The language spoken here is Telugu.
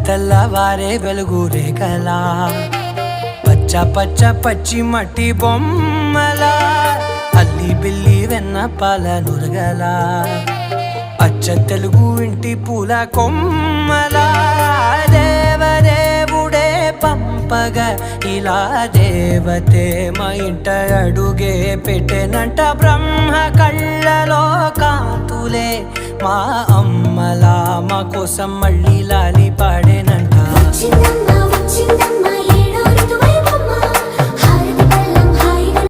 తెల్లవారే వెలుగు రేఖలా పచ్చ పచ్చ పచ్చి మట్టి బొమ్మలా అల్లి బిల్లి వెన్న పాల నురగలా అచ్చ తెలుగు ఇంటి పూల కొమ్మలా దేవదేవుడే పంపగా ఇలా దేవతే మా ఇంట అడుగే పెట్టెనంట బ్రహ్మ కళ్ళలో కాంతులే మా అమ్మలా మా కోసం మళ్ళీ లాలి పాడేనంట.